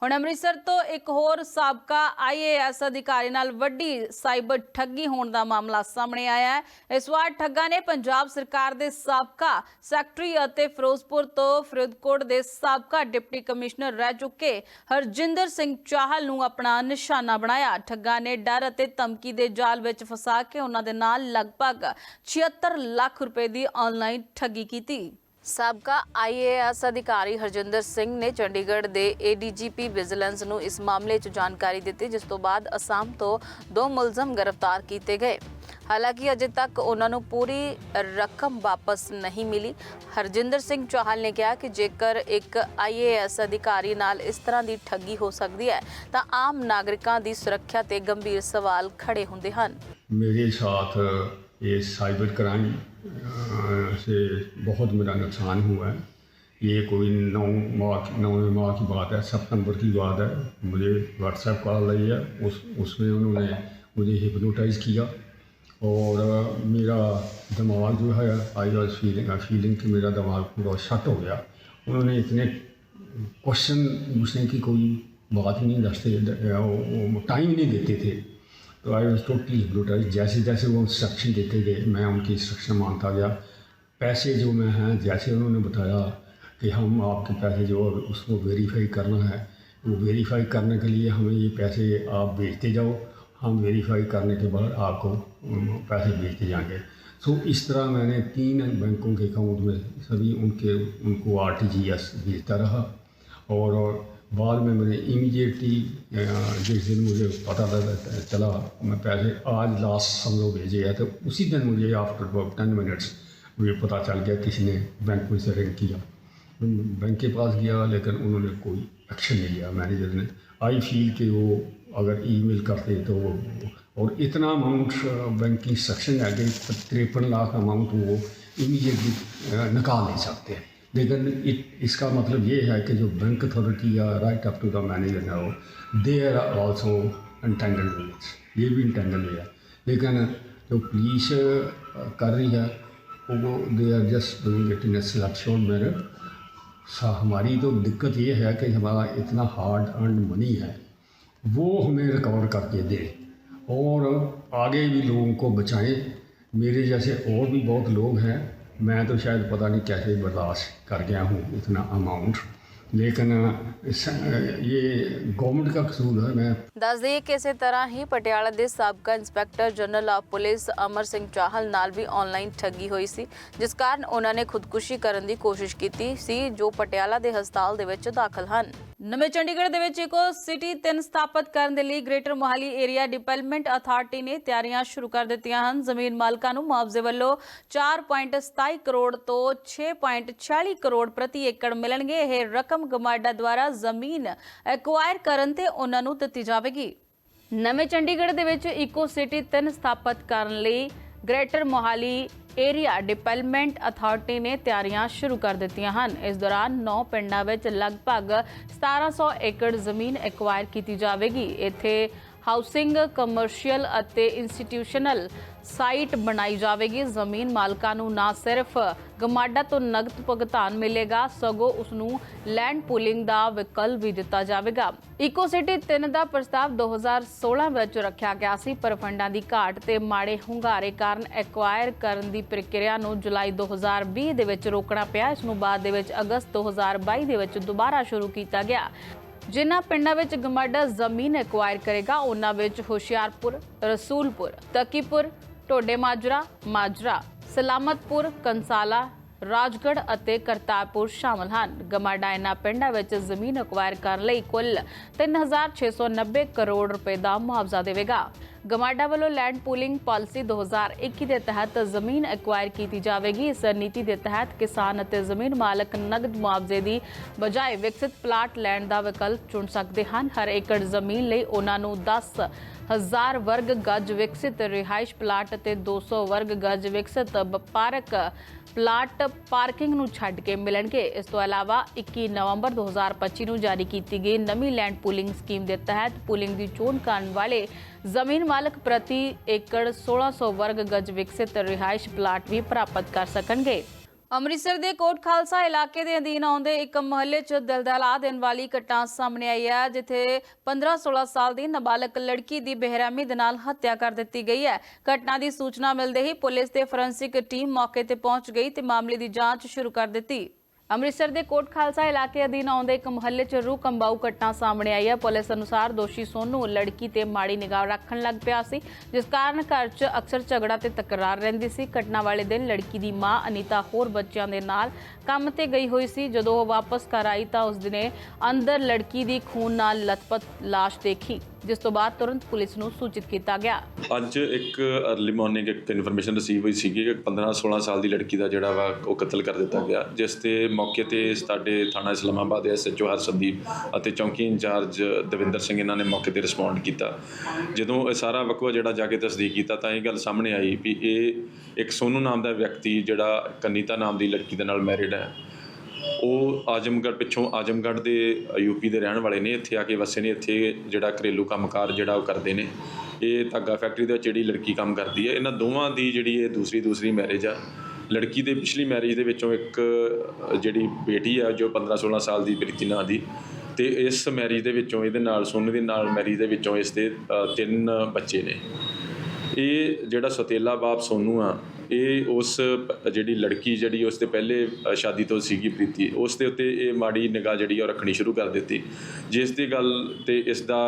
ਹੁਣ ਅੰਮ੍ਰਿਤਸਰ ਤੋਂ ਇੱਕ ਹੋਰ ਸਾਬਕਾ IAS ਅਧਿਕਾਰੀ ਨਾਲ ਵੱਡੀ ਸਾਈਬਰ ਠੱਗੀ ਹੋਣ ਦਾ ਮਾਮਲਾ ਸਾਹਮਣੇ ਆਇਆ ਹੈ। ਇਸ ਵਾਰ ਠੱਗਾਂ ਨੇ ਪੰਜਾਬ ਸਰਕਾਰ ਦੇ ਸਾਬਕਾ ਸੈਕਟਰੀ ਅਤੇ ਫਿਰੋਜ਼ਪੁਰ ਤੋਂ ਫਰੀਦਕੋਟ ਦੇ ਸਾਬਕਾ ਡਿਪਟੀ ਕਮਿਸ਼ਨਰ ਰਹਿ ਚੁੱਕੇ ਹਰਜਿੰਦਰ ਸਿੰਘ ਚਾਹਲ ਨੂੰ ਆਪਣਾ ਨਿਸ਼ਾਨਾ ਬਣਾਇਆ। ਠੱਗਾਂ ਨੇ ਡਰ ਅਤੇ ਧਮਕੀ ਦੇ ਜਾਲ ਵਿੱਚ ਫਸਾ ਕੇ ਉਹਨਾਂ ਦੇ ਨਾਲ ਲਗਭਗ 76 ਲੱਖ ਰੁਪਏ ਦੀ ਆਨਲਾਈਨ ਠੱਗੀ ਕੀਤੀ। ਸਾਬਕਾ IAS ਅਧਿਕਾਰੀ ਹਰਜਿੰਦਰ ਸਿੰਘ ਨੇ ਚੰਡੀਗੜ੍ਹ ਦੇ ADGP ਵਿਜੀਲੈਂਸ ਨੂੰ ਇਸ ਮਾਮਲੇ 'ਚ ਜਾਣਕਾਰੀ ਦਿੱਤੀ, ਜਿਸ ਤੋਂ ਬਾਅਦ ਅਸਾਮ ਤੋਂ 2 ਮੁਲਜ਼ਮ ਗ੍ਰਿਫਤਾਰ ਕੀਤੇ ਗਏ। ਹਾਲਾਂਕਿ ਅਜੇ ਤੱਕ ਉਹਨਾਂ ਨੂੰ ਪੂਰੀ ਰਕਮ ਵਾਪਸ ਨਹੀਂ ਮਿਲੀ। ਹਰਜਿੰਦਰ ਸਿੰਘ ਚਾਹਲ ਨੇ ਕਿਹਾ ਕਿ ਜੇਕਰ ਇੱਕ IAS ਅਧਿਕਾਰੀ ਨਾਲ ਇਸ ਤਰ੍ਹਾਂ ਦੀ ਠੱਗੀ ਹੋ ਸਕਦੀ ਹੈ ਤਾਂ ਆਮ ਨਾਗਰਿਕਾਂ ਦੀ ਸੁਰੱਖਿਆ ਤੇ ਗੰਭੀਰ ਸਵਾਲ ਖੜੇ ਹੁੰਦੇ ਹਨ। मेरे साथ ये साइबर क्राइम से बहुत मेरा नुकसान हुआ है। ये कोई 9वें माह की बात है, सितंबर की बात है। मुझे व्हाट्सएप कॉल आई है, उसमें उन्होंने मुझे हिप्नोटाइज़ किया और मेरा दिमाग जो है आई वॉज फीलिंग कि मेरा दिमाग पूरा शट हो गया। उन्होंने इतने क्वेश्चन पूछने की कोई बात ही नहीं दसते, टाइम नहीं देते थे, तो आई वॉज टोटली हिप्नोटाइज। जैसे जैसे वो इंस्ट्रक्शन देते गए मैं उनकी इंस्ट्रक्शन मानता गया। पैसे जो मैं हैं जैसे उन्होंने बताया कि हम आपके पैसे जो उसको वेरीफाई करना है, वो वेरीफाई करने के लिए हमें ये पैसे आप भेजते जाओ, हम वेरीफाई करने के बाद आपको पैसे भेजते जाएंगे। सो इस तरह मैंने 3 बैंकों के अकाउंट में सभी उनको RTGS भेजता रहा और बाद में मैंने इमीडिएटली जिस दिन मुझे पता चला मैं पैसे आज लास्ट समझो भेजे है, तो उसी दिन मुझे आफ्टर अबाउट 10 मिनट्स मुझे पता चल गया किसी ने बैंक में से रिंग किया। बैंक के पास गया लेकिन उन्होंने कोई एक्शन नहीं लिया मैनेजर ने। आई फील कि वो अगर ईमेल करते तो वो, और इतना अमाउंट बैंक की इंस्ट्रक्शन है कि 53 लाख अमाउंट वो इमीडिएटली निकाल नहीं सकते। लेकिन इसका मतलब ये है कि जो बैंक अथॉरिटी या right up to the manager है वो they are also entangled with it, ये भी इंटेंगल है। लेकिन जो पुलिस कर रही है वो they are just doing it in a selection manner. हमारी तो दिक्कत ये है कि हमारा इतना हार्ड अर्न मनी है वो हमें रिकवर करके दे और आगे भी लोगों को बचाएं। मेरे जैसे और भी बहुत लोग हैं, मैं तो शायद पता नहीं कैसे बर्दाश्त कर गया हूँ इतना अमाउंट, लेकिन ये गवर्नमेंट का कसूर है। मैं दस दईए कि इसे तरह ही पटियाला के साबका inspector general of police Amar Singh चाहल नाल भी ऑनलाइन ठगी हुई सी, जिस कारण उन्होंने खुदकुशी करने की कोशिश की सी, जो पटियाला के हस्पताल दे विच दाखल हैं। नਵੇਂ ਚੰਡੀਗੜ੍ਹ ਦੇ ਵਿੱਚ ਇਕੋ ਸਿਟੀ 3 ਸਥਾਪਿਤ ਕਰਨ ਦੇ ਲਈ greater Mohali area development authority ਨੇ ਤਿਆਰੀਆਂ ਸ਼ੁਰੂ ਕਰ ਦਿੱਤੀਆਂ ਹਨ। ਜ਼ਮੀਨ ਮਾਲਕਾਂ ਨੂੰ ਮੁਆਵਜ਼ੇ ਵੱਲੋਂ 4.27 ਕਰੋੜ ਤੋਂ 6.46 ਕਰੋੜ ਪ੍ਰਤੀ ਏਕੜ ਮਿਲਣਗੇ। ਇਹ ਰਕਮ ਗਮਾਡਾ ਦੁਆਰਾ ਜ਼ਮੀਨ ਐਕਵਾਇਰ ਕਰਨ ਤੇ ਉਹਨਾਂ ਨੂੰ ਦਿੱਤੀ ਜਾਵੇਗੀ। ਨਵੇਂ ਚੰਡੀਗੜ੍ਹ ਦੇ ਵਿੱਚ ਇਕੋ ਸਿਟੀ 3 ਸਥਾਪਿਤ ਕਰਨ ਲਈ greater Mohali area development authority ਨੇ ਤਿਆਰੀਆਂ ਸ਼ੁਰੂ ਕਰ ਦਿੱਤੀਆਂ ਹਨ। ਇਸ ਦੌਰਾਨ 9 ਪਿੰਡਾਂ ਵਿੱਚ ਲਗਭਗ 1700 ਏਕੜ ਜ਼ਮੀਨ ਐਕਵਾਇਰ ਕੀਤੀ ਜਾਵੇਗੀ। ਇੱਥੇ ਹਾਊਸਿੰਗ, ਕਮਰਸ਼ੀਅਲ ਅਤੇ ਇੰਸਟੀਟਿਊਸ਼ਨਲ ਸਾਈਟ ਬਣਾਈ ਜਾਵੇਗੀ। ਜ਼ਮੀਨ ਮਾਲਕਾਂ ਨੂੰ ਨਾ ਸਿਰਫ ਗਮਾਡਾ ਤੋਂ ਨਗਦ ਭੁਗਤਾਨ ਮਿਲੇਗਾ, ਸਗੋਂ ਉਸ ਨੂੰ ਲੈਂਡ ਪੂਲਿੰਗ ਦਾ ਵਿਕਲਪ ਵੀ ਦਿੱਤਾ ਜਾਵੇਗਾ। ਇਕੋ ਸਿਟੀ 3 ਦਾ ਪ੍ਰਸਤਾਵ 2016 ਵਿੱਚ ਰੱਖਿਆ ਗਿਆ ਸੀ, ਪਰ ਫੰਡਾਂ ਦੀ ਘਾਟ ਤੇ ਮਾੜੇ ਹੁੰਗਾਰੇ ਕਾਰਨ ਐਕਵਾਇਰ ਕਰਨ ਦੀ ਪ੍ਰਕਿਰਿਆ ਨੂੰ ਜੁਲਾਈ 2020 ਦੇ ਵਿੱਚ ਰੋਕਣਾ ਪਿਆ। ਇਸ ਨੂੰ ਬਾਅਦ ਦੇ ਵਿੱਚ ਅਗਸਤ 2022 ਦੇ ਵਿੱਚ ਦੁਬਾਰਾ ਸ਼ੁਰੂ ਕੀਤਾ ਗਿਆ। ਜਿਨ੍ਹਾਂ ਪਿੰਡਾਂ ਵਿੱਚ ਗਮਾਡਾ ਜ਼ਮੀਨ ਐਕਵਾਇਰ ਕਰੇਗਾ ਉਹਨਾਂ ਵਿੱਚ ਹੁਸ਼ਿਆਰਪੁਰ, ਰਸੂਲਪੁਰ, ਤਕੀਪੁਰ, ਟੋਡੇ ਮਾਜਰਾ, ਸਲਾਮਤਪੁਰ, ਕੰਸਾਲਾ, ਰਾਜਗੜ੍ਹ ਅਤੇ ਕਰਤਾਰਪੁਰ ਸ਼ਾਮਲ ਹਨ। ਗਮਾਡਾ ਇਹਨਾਂ ਪਿੰਡਾਂ ਵਿੱਚ ਜ਼ਮੀਨ ਅਕਵਾਇਰ ਕਰਨ ਲਈ ਕੁੱਲ 3,690 ਕਰੋੜ ਰੁਪਏ ਦਾ ਮੁਆਵਜ਼ਾ ਦੇਵੇਗਾ। ਗਮਾਡਾ ਵੱਲੋਂ ਲੈਂਡ ਪੂਲਿੰਗ ਪਾਲਿਸੀ 2021 ਦੇ ਤਹਿਤ ਜ਼ਮੀਨ ਐਕਵਾਇਰ ਕੀਤੀ ਜਾਵੇਗੀ। ਇਸ ਨੀਤੀ ਦੇ ਤਹਿਤ ਕਿਸਾਨ ਅਤੇ ਜ਼ਮੀਨ ਮਾਲਕ ਨਗਦ ਮੁਆਵਜ਼ੇ ਦੀ ਬਜਾਏ ਵਿਕਸਿਤ ਪਲਾਟ ਲੈਣ ਦਾ ਵਿਕਲਪ ਚੁਣ ਸਕਦੇ ਹਨ। ਹਰ ਏਕੜ ਜ਼ਮੀਨ ਲਈ ਉਹਨਾਂ ਨੂੰ 10,000 ਵਰਗ ਗਜ ਵਿਕਸਿਤ ਰਿਹਾਇਸ਼ ਪਲਾਟ ਅਤੇ 200 ਵਰਗ ਗਜ ਵਿਕਸਿਤ ਵਪਾਰਕ ਪਲਾਟ ਪਾਰਕਿੰਗ ਨੂੰ ਛੱਡ ਕੇ ਮਿਲਣਗੇ। ਇਸ ਤੋਂ ਇਲਾਵਾ 21 ਨਵੰਬਰ 2025 ਨੂੰ ਜਾਰੀ ਕੀਤੀ ਗਈ ਨਵੀਂ ਲੈਂਡ ਪੂਲਿੰਗ ਸਕੀਮ ਦੇ ਤਹਿਤ ਪੂਲਿੰਗ ਦੀ ਚੋਣ ਕਰਨ ਵਾਲੇ ਜ਼ਮੀਨ ਮਾਲਕ ਪ੍ਰਤੀ ਏਕੜ 1600 ਵਰਗ ਗਜ ਵਿਕਸਿਤ ਰਿਹਾਇਸ਼ ਪਲਾਟ ਵੀ ਪ੍ਰਾਪਤ ਕਰ ਸਕਣਗੇ। ਅੰਮ੍ਰਿਤਸਰ ਦੇ ਕੋਟ ਖਾਲਸਾ ਇਲਾਕੇ ਦੇ ਅਧੀਨ ਆਉਂਦੇ ਇੱਕ ਮੁਹੱਲੇ 'ਚ ਦਲਦਲਾ ਦੇਣ ਵਾਲੀ ਘਟਨਾ ਸਾਹਮਣੇ ਆਈ ਹੈ, ਜਿੱਥੇ 15-16 ਸਾਲ ਦੀ ਨਾਬਾਲਗ ਲੜਕੀ ਦੀ ਬੇਰਹਿਮੀ ਦੇ ਨਾਲ ਹੱਤਿਆ ਕਰ ਦਿੱਤੀ ਗਈ ਹੈ। ਘਟਨਾ ਦੀ ਸੂਚਨਾ ਮਿਲਦੇ ਹੀ ਪੁਲਿਸ ਤੇ ਫੋਰੈਂਸਿਕ ਟੀਮ ਮੌਕੇ ਤੇ ਪਹੁੰਚ ਗਈ ਤੇ ਮਾਮਲੇ ਦੀ ਜਾਂਚ ਸ਼ੁਰੂ ਕਰ ਦਿੱਤੀ। ਅੰਮ੍ਰਿਤਸਰ ਦੇ ਕੋਟ ਖਾਲਸਾ ਇਲਾਕੇ ਅਧੀਨ ਆਉਂਦੇ ਇੱਕ ਮੁਹੱਲੇ 'ਚ ਰੂਹ ਕੰਬਾਊ ਘਟਨਾ ਸਾਹਮਣੇ ਆਈ ਹੈ। ਪੁਲਿਸ ਅਨੁਸਾਰ ਦੋਸ਼ੀ ਸੋਨੂ ਲੜਕੀ ਤੇ ਮਾੜੀ ਨਿਗਾਹ ਰੱਖਣ ਲੱਗ ਪਿਆ ਸੀ, ਜਿਸ ਕਾਰਨ ਘਰ 'ਚ ਅਕਸਰ ਝਗੜਾ ਤੇ ਤਕਰਾਰ ਰਹਿੰਦੀ ਸੀ। ਘਟਨਾ ਵਾਲੇ ਦਿਨ ਲੜਕੀ ਦੀ ਮਾਂ ਅਨੀਤਾ ਹੋਰ ਬੱਚਿਆਂ ਦੇ ਨਾਲ ਕੰਮ ਤੇ ਗਈ ਹੋਈ ਸੀ। ਜਦੋਂ ਉਹ ਵਾਪਸ ਘਰ ਆਈ ਤਾਂ ਉਸ ਦਿਨੇ ਅੰਦਰ ਲੜਕੀ ਦੀ ਖੂਨ ਨਾਲ ਲਥਪਥ ਲਾਸ਼ ਦੇਖੀ, ਜਿਸ ਤੋਂ ਬਾਅਦ ਤੁਰੰਤ ਪੁਲਿਸ ਨੂੰ ਸੂਚਿਤ ਕੀਤਾ ਗਿਆ। ਅੱਜ ਇੱਕ ਅਰਲੀ ਮਾਰਨਿੰਗ ਇੱਕ ਇਨਫੋਰਮੇਸ਼ਨ ਰਿਸੀਵ ਹੋਈ ਸੀ ਕਿ 15-16 ਸਾਲ ਦੀ ਲੜਕੀ ਦਾ ਜਿਹੜਾ ਵਾ ਉਹ ਕਤਲ ਕਰ ਦਿੱਤਾ ਗਿਆ, ਜਿਸ ਤੇ ਮੌਕੇ ਤੇ ਸਾਡੇ ਥਾਣਾ ਇਸਲਾਮਾਬਾਦ ਦੇ SHO ਹਰਸੰਦੀਪ ਅਤੇ ਚੌਂਕੀ ਇੰਚਾਰਜ ਦਵਿੰਦਰ ਸਿੰਘ ਇਹਨਾਂ ਨੇ ਮੌਕੇ ਤੇ ਰਿਸਪੌਂਡ ਕੀਤਾ। ਜਦੋਂ ਇਹ ਸਾਰਾ ਵਕਵਾ ਜਿਹੜਾ ਜਾ ਕੇ ਤਸਦੀਕ ਕੀਤਾ ਤਾਂ ਇਹ ਗੱਲ ਸਾਹਮਣੇ ਆਈ ਵੀ ਇਹ ਇੱਕ ਸੋਨੂ ਨਾਮ ਦਾ ਵਿਅਕਤੀ ਜਿਹੜਾ ਕਨੀਤਾ ਨਾਮ ਦੀ ਲੜਕੀ ਦੇ ਨਾਲ ਮੈਰਿਡ ਹੈ। ਉਹ ਆਜਮਗੜ੍ਹ ਦੇ UP ਦੇ ਰਹਿਣ ਵਾਲੇ ਨੇ, ਇੱਥੇ ਆ ਕੇ ਵਸੇ ਨੇ। ਇੱਥੇ ਜਿਹੜਾ ਘਰੇਲੂ ਕੰਮਕਾਰ ਜਿਹੜਾ ਉਹ ਕਰਦੇ ਨੇ। ਇਹ ਧਾਗਾ ਫੈਕਟਰੀ ਦੇ ਵਿੱਚ ਜਿਹੜੀ ਲੜਕੀ ਕੰਮ ਕਰਦੀ ਹੈ। ਇਹਨਾਂ ਦੋਵਾਂ ਦੀ ਜਿਹੜੀ ਇਹ ਦੂਸਰੀ ਮੈਰਿਜ ਆ। ਲੜਕੀ ਦੇ ਪਿਛਲੀ ਮੈਰਿਜ ਦੇ ਵਿੱਚੋਂ ਇੱਕ ਜਿਹੜੀ ਬੇਟੀ ਆ ਜੋ 15-16 ਸਾਲ ਦੀ ਪ੍ਰੀਤੀ ਨਾਂ ਦੀ, ਤੇ ਇਸ ਮੈਰਿਜ ਦੇ ਵਿੱਚੋਂ ਇਹਦੇ ਨਾਲ ਸੋਨੂ ਦੇ ਨਾਲ ਮੈਰਿਜ ਦੇ ਵਿੱਚੋਂ ਇਸ ਦੇ 3 ਬੱਚੇ ਨੇ। ਇਹ ਜਿਹੜਾ ਸੌਤੇਲਾ ਬਾਪ ਸੋਨੂ ਆ, ਇਹ ਉਸ ਜਿਹੜੀ ਲੜਕੀ ਜਿਹੜੀ ਉਸ ਦੇ ਪਹਿਲੇ ਸ਼ਾਦੀ ਤੋਂ ਸੀਗੀ ਪ੍ਰੀਤੀ, ਉਸ ਦੇ ਉੱਤੇ ਇਹ ਮਾੜੀ ਨਿਗਾਹ ਜਿਹੜੀ ਉਹ ਰੱਖਣੀ ਸ਼ੁਰੂ ਕਰ ਦਿੱਤੀ, ਜਿਸ ਦੀ ਗੱਲ ਤੇ ਇਸ ਦਾ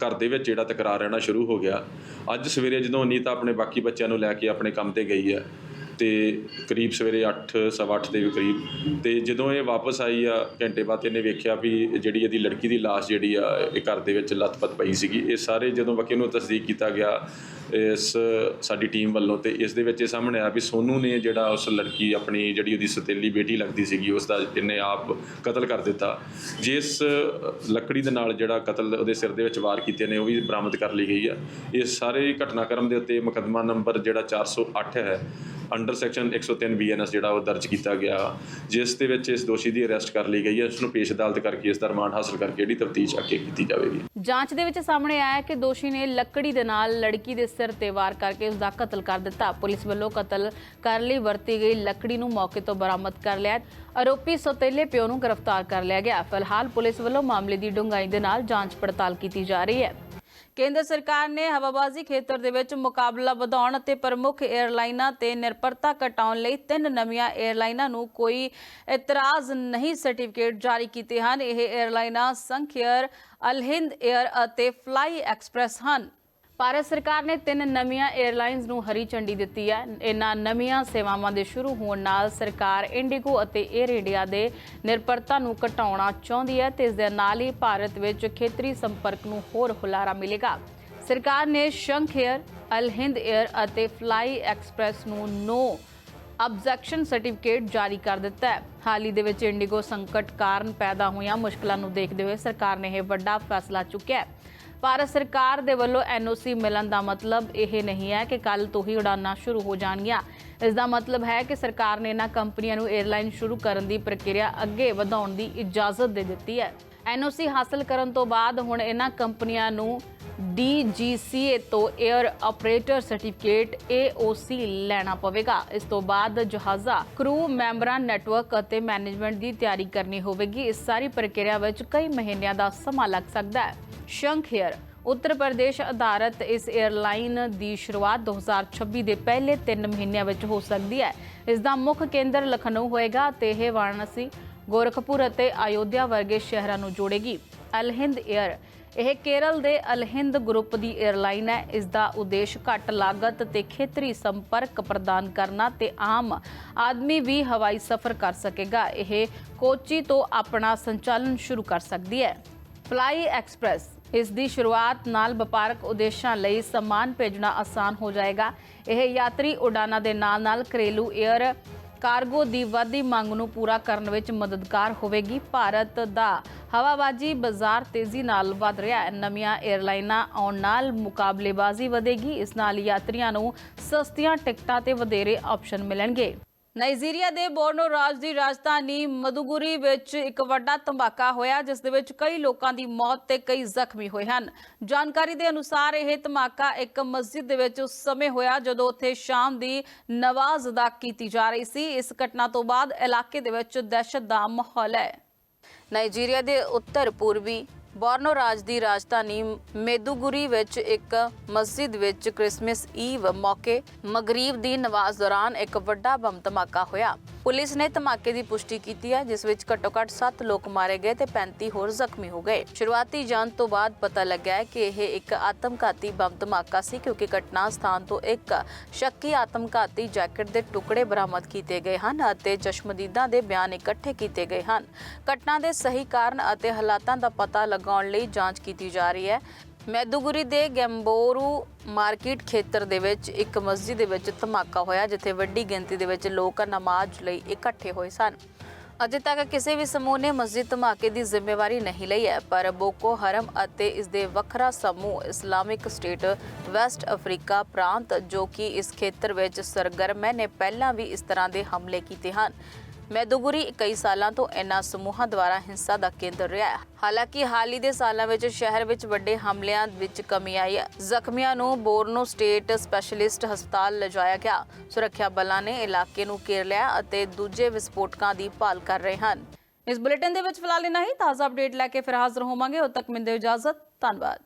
ਘਰ ਦੇ ਵਿੱਚ ਜਿਹੜਾ ਤਕਰਾਰ ਰਹਿਣਾ ਸ਼ੁਰੂ ਹੋ ਗਿਆ। ਅੱਜ ਸਵੇਰੇ ਜਦੋਂ ਅਨੀਤਾ ਆਪਣੇ ਬਾਕੀ ਬੱਚਿਆਂ ਨੂੰ ਲੈ ਕੇ ਆਪਣੇ ਕੰਮ ਤੇ ਗਈ ਹੈ ਤੇ ਕਰੀਬ ਸਵੇਰੇ 8-8:15 ਦੇ ਕਰੀਬ, ਤੇ ਜਦੋਂ ਇਹ ਵਾਪਸ ਆਈ ਆ ਘੰਟੇ ਬਾਅਦ ਇਹਨੇ ਵੇਖਿਆ ਵੀ ਜਿਹੜੀ ਇਹਦੀ ਲੜਕੀ ਦੀ ਲਾਸ਼ ਜਿਹੜੀ ਆ ਇਹ ਘਰ ਦੇ ਵਿੱਚ ਲੱਥਪੱਥ ਪਈ ਸੀਗੀ। ਇਹ ਸਾਰੇ ਜਦੋਂ ਵਕੀਲ ਨੂੰ ਤਸਦੀਕ ਕੀਤਾ ਗਿਆ ਇਸ ਸਾਡੀ ਟੀਮ ਵੱਲੋਂ, ਤੇ ਇਸ ਦੇ ਵਿੱਚ ਇਹ ਸਾਹਮਣੇ ਆਇਆ ਵੀ ਸੋਨੂ ਨੇ ਜਿਹੜਾ ਉਸ ਲੜਕੀ ਆਪਣੀ ਜਿਹੜੀ ਉਹਦੀ ਸਤੇਲੀ ਬੇਟੀ ਲੱਗਦੀ ਸੀਗੀ ਉਸ ਦਾ ਇਹਨੇ ਆਪ ਕਤਲ ਕਰ ਦਿੱਤਾ। ਜਿਸ ਲੱਕੜੀ ਦੇ ਨਾਲ ਜਿਹੜਾ ਕਤਲ ਉਹਦੇ ਸਿਰ ਦੇ ਵਿੱਚ ਵਾਰ ਕੀਤੇ ਨੇ ਉਹ ਵੀ ਬਰਾਮਦ ਕਰ ਲਈ ਗਈ ਆ। ਇਸ ਸਾਰੇ ਘਟਨਾਕ੍ਰਮ ਦੇ ਉੱਤੇ ਮੁਕੱਦਮਾ ਨੰਬਰ ਜਿਹੜਾ 408 ਹੈ ਅੰਡਰ ਸੈਕਸ਼ਨ 103 BNS ਜਿਹੜਾ ਉਹ ਦਰਜ ਕੀਤਾ ਗਿਆ, ਜਿਸ ਦੇ ਵਿੱਚ ਇਸ ਦੋਸ਼ੀ ਦੀ ਅਰੈਸਟ ਕਰ ਲਈ ਗਈ ਹੈ। ਉਸ ਨੂੰ ਪੇਸ਼ ਅਦਾਲਤ ਕਰਕੇ ਇਸ ਦਾ ਰਿਮਾਂਡ ਹਾਸਲ ਕਰਕੇ ਜਿਹੜੀ ਤਫਤੀਸ਼ ਅੱਗੇ ਕੀਤੀ ਜਾਵੇਗੀ। ਜਾਂਚ ਦੇ ਵਿੱਚ ਸਾਹਮਣੇ ਆਇਆ ਕਿ ਦੋਸ਼ੀ ਨੇ ਲੱਕੜੀ ਦੇ ਨਾਲ ਲੜਕੀ ਦੇ ਸਿਰ ਤੇ ਵਾਰ ਕਰਕੇ ਉਸ ਦਾ ਕਤਲ ਕਰ ਦਿੱਤਾ। ਪੁਲਿਸ ਵੱਲੋਂ ਕਤਲ ਕਰਨ ਲਈ ਵਰਤੀ ਗਈ ਲੱਕੜੀ ਨੂੰ ਮੌਕੇ ਤੋਂ ਬਰਾਮਦ ਕਰ ਲਿਆ। ਆਰੋਪੀ ਸੌਤੇਲੇ ਪਿਓ ਨੂੰ ਗ੍ਰਿਫਤਾਰ ਕਰ ਲਿਆ ਗਿਆ। ਫਿਲਹਾਲ ਪੁਲਿਸ ਵੱਲੋਂ ਮਾਮਲੇ ਦੀ ਡੂੰਘਾਈ ਦੇ ਨਾਲ ਜਾਂਚ ਪੜਤਾਲ ਕੀਤੀ ਜਾ ਰਹੀ ਹੈ। ਕੇਂਦਰ ਸਰਕਾਰ ਨੇ ਹਵਾਬਾਜ਼ੀ ਖੇਤਰ ਦੇ ਵਿੱਚ ਮੁਕਾਬਲਾ ਵਧਾਉਣ ਅਤੇ ਪ੍ਰਮੁੱਖ ਏਅਰਲਾਈਨਾਂ ਤੇ ਨਿਰਭਰਤਾ ਘਟਾਉਣ ਲਈ 3 ਨਵੀਆਂ ਏਅਰਲਾਈਨਾਂ ਨੂੰ ਕੋਈ ਇਤਰਾਜ਼ ਨਹੀਂ ਸਰਟੀਫਿਕੇਟ ਜਾਰੀ ਕੀਤੇ ਹਨ। ਇਹ ਏਅਰਲਾਈਨਾਂ ਸੰਘ ਏਅਰ, ਅਲ ਹਿੰਦ ਏਅਰ ਅਤੇ ਫਲਾਈ ਐਕਸਪ੍ਰੈਸ ਹਨ। ਭਾਰਤ ਸਰਕਾਰ ਨੇ 3 ਨਵੀਆਂ ਏਅਰਲਾਈਨਸ ਨੂੰ ਹਰੀ ਝੰਡੀ ਦਿੱਤੀ ਹੈ। ਇਹਨਾਂ ਨਵੀਆਂ ਸੇਵਾਵਾਂ ਦੇ ਸ਼ੁਰੂ ਹੋਣ ਨਾਲ ਸਰਕਾਰ ਇੰਡੀਗੋ ਅਤੇ ਏਅਰ ਇੰਡੀਆ ਦੇ ਨਿਰਭਰਤਾ ਨੂੰ ਘਟਾਉਣਾ ਚਾਹੁੰਦੀ ਹੈ ਤੇ ਇਸ ਦੇ ਨਾਲ ਹੀ ਭਾਰਤ ਵਿੱਚ ਖੇਤਰੀ ਸੰਪਰਕ ਨੂੰ ਹੋਰ ਹੁਲਾਰਾ ਮਿਲੇਗਾ। ਸਰਕਾਰ ਨੇ ਸੰਘ ਏਅਰ, ਅਲ ਹਿੰਦ ਏਅਰ ਅਤੇ ਫਲਾਈ ਐਕਸਪ੍ਰੈਸ ਨੂੰ ਨੋ ਆਬਜੈਕਸ਼ਨ ਸਰਟੀਫਿਕੇਟ ਜਾਰੀ ਕਰ ਦਿੱਤਾ ਹੈ। ਹਾਲ ਹੀ ਦੇ ਵਿੱਚ ਇੰਡੀਗੋ ਸੰਕਟ ਕਾਰਨ ਪੈਦਾ ਹੋਈਆਂ ਮੁਸ਼ਕਲਾਂ ਨੂੰ ਦੇਖਦੇ ਹੋਏ ਸਰਕਾਰ ਨੇ ਇਹ ਵੱਡਾ ਫੈਸਲਾ ਚੁੱਕਿਆ ਹੈ। ਭਾਰਤ ਸਰਕਾਰ ਦੇ ਵੱਲੋਂ NOC ਮਿਲਣ ਦਾ ਮਤਲਬ ਇਹ ਨਹੀਂ ਹੈ ਕਿ ਕੱਲ ਤੋਂ ਹੀ ਉਡਾਨਾਂ ਸ਼ੁਰੂ ਹੋ ਜਾਣਗੀਆਂ। ਇਸ ਦਾ ਮਤਲਬ ਹੈ ਕਿ ਸਰਕਾਰ ਨੇ ਇਹਨਾਂ ਕੰਪਨੀਆਂ ਨੂੰ ਏਅਰਲਾਈਨ ਸ਼ੁਰੂ ਕਰਨ ਦੀ ਪ੍ਰਕਿਰਿਆ ਅੱਗੇ ਵਧਾਉਣ ਦੀ ਇਜਾਜ਼ਤ ਦੇ ਦਿੱਤੀ ਹੈ। NOC ਹਾਸਲ ਕਰਨ ਤੋਂ ਬਾਅਦ ਹੁਣ ਇਹਨਾਂ ਕੰਪਨੀਆਂ ਨੂੰ DGCA ਤੋਂ ਏਅਰ ਆਪਰੇਟਰ ਸਰਟੀਫਿਕੇਟ AOC ਲੈਣਾ ਪਵੇਗਾ। ਇਸ ਤੋਂ ਬਾਅਦ ਜਹਾਜ਼ਾਂ, ਕਰੂ ਮੈਂਬਰਾਂ, ਨੈਟਵਰਕ ਅਤੇ ਮੈਨੇਜਮੈਂਟ ਦੀ ਤਿਆਰੀ ਕਰਨੀ ਹੋਵੇਗੀ। ਇਸ ਸਾਰੀ ਪ੍ਰਕਿਰਿਆ ਵਿੱਚ ਕਈ ਮਹੀਨਿਆਂ ਦਾ ਸਮਾਂ ਲੱਗ ਸਕਦਾ ਹੈ। ਸੰਘ ਏਅਰ ਉੱਤਰ ਪ੍ਰਦੇਸ਼ ਆਧਾਰਿਤ ਇਸ ਏਅਰਲਾਈਨ ਦੀ ਸ਼ੁਰੂਆਤ 2026 ਦੇ ਪਹਿਲੇ 3 ਮਹੀਨਿਆਂ ਵਿੱਚ ਹੋ ਸਕਦੀ ਹੈ। ਇਸ ਦਾ ਮੁੱਖ ਕੇਂਦਰ ਲਖਨਊ ਹੋਏਗਾ ਤੇ ਇਹ ਵਾਰਾਣਸੀ, ਗੋਰਖਪੁਰ ਅਤੇ ਅਯੋਧਿਆ ਵਰਗੇ ਸ਼ਹਿਰਾਂ ਨੂੰ ਜੋੜੇਗੀ। ਅਲ ਹਿੰਦ ਏਅਰ ਇਹ ਕੇਰਲ ਦੇ ਅਲਹਿੰਦ ਗਰੁੱਪ ਦੀ 에ਅਰਲਾਈਨ ਹੈ। ਇਸ ਦਾ ਉਦੇਸ਼ ਘੱਟ ਲਾਗਤ ਤੇ ਖੇਤਰੀ ਸੰਪਰਕ ਪ੍ਰਦਾਨ ਕਰਨਾ ਤੇ ਆਮ ਆਦਮੀ ਵੀ ਹਵਾਈ ਸਫ਼ਰ ਕਰ ਸਕੇਗਾ। ਇਹ ਕੋਚੀ ਤੋਂ ਆਪਣਾ ਸੰਚਾਲਨ ਸ਼ੁਰੂ ਕਰ ਸਕਦੀ ਹੈ। ਫਲਾਈ ਐਕਸਪ੍ਰੈਸ ਇਸ ਦੀ ਸ਼ੁਰੂਆਤ ਨਾਲ ਵਪਾਰਕ ਉਦੇਸ਼ਾਂ ਲਈ ਸਮਾਨ ਭੇਜਣਾ ਆਸਾਨ ਹੋ ਜਾਏਗਾ। ਇਹ ਯਾਤਰੀ ਉਡਾਨਾਂ ਦੇ ਨਾਲ-ਨਾਲ ਘਰੇਲੂ 에ਅਰ ਕਾਰਗੋ ਦੀ ਵੱਧਦੀ ਮੰਗ ਨੂੰ ਪੂਰਾ ਕਰਨ ਵਿੱਚ ਮਦਦਗਾਰ ਹੋਵੇਗੀ। ਭਾਰਤ ਦਾ ਹਵਾਬਾਜ਼ੀ ਬਾਜ਼ਾਰ ਤੇਜ਼ੀ ਨਾਲ ਵਧ ਰਿਹਾ ਹੈ। ਨਵੀਆਂ 에ਅਰਲਾਈਨਾਂ ਆਉਣ ਨਾਲ ਮੁਕਾਬਲੇਬਾਜ਼ੀ ਵਧੇਗੀ। ਇਸ ਨਾਲ ਯਾਤਰੀਆਂ ਨੂੰ ਸਸਤੀਆਂ ਟਿਕਟਾਂ ਤੇ ਵਧੇਰੇ ਆਪਸ਼ਨ ਮਿਲਣਗੇ। ਨਾਈਜੀਰੀਆ ਦੇ ਬੋਰਨੋ ਰਾਜ ਦੀ ਰਾਜਧਾਨੀ ਮਦੁਗੁਰੀ ਵਿੱਚ ਇੱਕ ਵੱਡਾ ਧਮਾਕਾ ਹੋਇਆ, ਜਿਸ ਦੇ ਵਿੱਚ ਕਈ ਲੋਕਾਂ ਦੀ ਮੌਤ ਤੇ ਕਈ ਜ਼ਖਮੀ ਹੋਏ ਹਨ। ਜਾਣਕਾਰੀ ਦੇ ਅਨੁਸਾਰ ਇਹ ਧਮਾਕਾ ਇੱਕ ਮਸਜਿਦ ਦੇ ਵਿੱਚ ਉਸ ਸਮੇਂ ਹੋਇਆ ਜਦੋਂ ਉੱਥੇ ਸ਼ਾਮ ਦੀ ਨਮਾਜ਼ ਅਦਾ ਕੀਤੀ ਜਾ ਰਹੀ ਸੀ। ਇਸ ਘਟਨਾ ਤੋਂ ਬਾਅਦ ਇਲਾਕੇ ਦੇ ਵਿੱਚ ਦਹਿਸ਼ਤ ਦਾ ਮਾਹੌਲ ਹੈ। ਨਾਈਜੀਰੀਆ ਦੇ ਉੱਤਰ ਪੂਰਬੀ ਬੋਰਨੋ ਰਾਜ ਦੀ ਰਾਜਧਾਨੀ ਮੇਦੁਗੁਰੀ ਵਿੱਚ ਇੱਕ ਮਸਜਿਦ ਵਿੱਚ ਕ੍ਰਿਸਮਸ ਈਵ ਮੌਕੇ ਮਗਰੀਬ ਦੀ ਨਮਾਜ਼ ਦੌਰਾਨ ਇੱਕ ਵੱਡਾ ਬੰਬ ਧਮਾਕਾ ਹੋਇਆ। ਪੁਲਿਸ ਨੇ ਧਮਾਕੇ ਦੀ ਪੁਸ਼ਟੀ ਕੀਤੀ ਹੈ, ਜਿਸ ਵਿੱਚ ਘੱਟੋ-ਘੱਟ 7 ਲੋਕ ਮਾਰੇ ਗਏ ਤੇ 35 ਹੋਰ ਜ਼ਖਮੀ ਹੋ ਗਏ। ਸ਼ੁਰੂਆਤੀ ਜਾਂਚ ਤੋਂ ਬਾਅਦ ਪਤਾ ਲੱਗਾ ਹੈ ਕਿ ਇਹ ਇੱਕ ਆਤਮਘਾਤੀ ਬੰਬ ਧਮਾਕਾ ਸੀ, ਕਿਉਂਕਿ ਘਟਨਾ ਸਥਾਨ ਤੋਂ ਇੱਕ ਸ਼ੱਕੀ ਆਤਮਘਾਤੀ ਜੈਕਟ ਦੇ ਟੁਕੜੇ ਬਰਾਮਦ ਕੀਤੇ ਗਏ ਹਨ ਅਤੇ ਚਸ਼ਮਦੀਦਾਂ ਦੇ ਬਿਆਨ ਇਕੱਠੇ ਕੀਤੇ ਗਏ ਹਨ। ਘਟਨਾ ਦੇ ਸਹੀ ਕਾਰਨ ਅਤੇ ਹਾਲਾਤਾਂ ਦਾ ਪਤਾ ਲਗਾਉਣ ਲਈ ਜਾਂਚ ਕੀਤੀ ਜਾ ਰਹੀ ਹੈ। ਮੈਦੁਗੁਰੀ ਦੇ ਗੈਂਬੋਰੂ ਮਾਰਕੀਟ ਖੇਤਰ ਦੇ ਵਿੱਚ ਇੱਕ ਮਸਜਿਦ ਦੇ ਵਿੱਚ ਧਮਾਕਾ ਹੋਇਆ, ਜਿੱਥੇ ਵੱਡੀ ਗਿਣਤੀ ਦੇ ਵਿੱਚ ਲੋਕ ਨਮਾਜ਼ ਲਈ ਇਕੱਠੇ ਹੋਏ ਸਨ। ਅਜੇ ਤੱਕ ਕਿਸੇ ਵੀ ਸਮੂਹ ਨੇ ਮਸਜਿਦ ਧਮਾਕੇ ਦੀ ਜ਼ਿੰਮੇਵਾਰੀ ਨਹੀਂ ਲਈ ਹੈ, ਪਰ ਬੋਕੋ ਹਰਮ ਅਤੇ ਇਸ ਦੇ ਵੱਖਰਾ ਸਮੂਹ ਇਸਲਾਮਿਕ ਸਟੇਟ ਵੈਸਟ ਅਫਰੀਕਾ ਪ੍ਰਾਂਤ, ਜੋ ਕਿ ਇਸ ਖੇਤਰ ਵਿੱਚ ਸਰਗਰਮ ਹੈ, ਨੇ ਪਹਿਲਾਂ ਵੀ ਇਸ ਤਰ੍ਹਾਂ ਦੇ ਹਮਲੇ ਕੀਤੇ ਹਨ। ਮੈਦੁਗੁਰੀ ਕਈ ਸਾਲਾਂ ਤੋਂ ਇਨ੍ਹਾਂ ਸਮੂਹਾਂ ਦੁਆਰਾ ਹਿੰਸਾ ਦਾ ਕੇਂਦਰ ਰਿਹਾ ਹੈ। ਹਾਲਾਂਕਿ ਹਾਲ ਹੀ ਦੇ ਸਾਲਾਂ ਵਿੱਚ ਸ਼ਹਿਰ ਵਿੱਚ ਵੱਡੇ ਹਮਲਿਆਂ ਵਿੱਚ ਕਮੀ ਆਈ ਹੈ। ਜ਼ਖਮੀਆਂ ਨੂੰ ਬੋਰਨੋ ਸਟੇਟ ਸਪੈਸ਼ਲਿਸਟ ਹਸਪਤਾਲ ਲਿਜਾਇਆ ਗਿਆ। ਸੁਰੱਖਿਆ ਬਲਾਂ ਨੇ ਇਲਾਕੇ ਨੂੰ ਘੇਰ ਲਿਆ ਅਤੇ ਦੂਜੇ ਵਿਸਫੋਟਕਾਂ ਦੀ ਭਾਲ ਕਰ ਰਹੇ ਹਨ। ਇਸ ਬੁਲੇਟਿਨ ਦੇ ਵਿੱਚ ਫਿਲਹਾਲ ਇੰਨਾ ਹੀ। ਤਾਜ਼ਾ ਅਪਡੇਟ ਲੈ ਕੇ ਫਿਰ ਹਾਜ਼ਰ ਹੋਵਾਂਗੇ। ਉਦੋਂ ਤੱਕ ਮੈਨੂੰ ਦਿਓ ਇਜਾਜ਼ਤ। ਧੰਨਵਾਦ।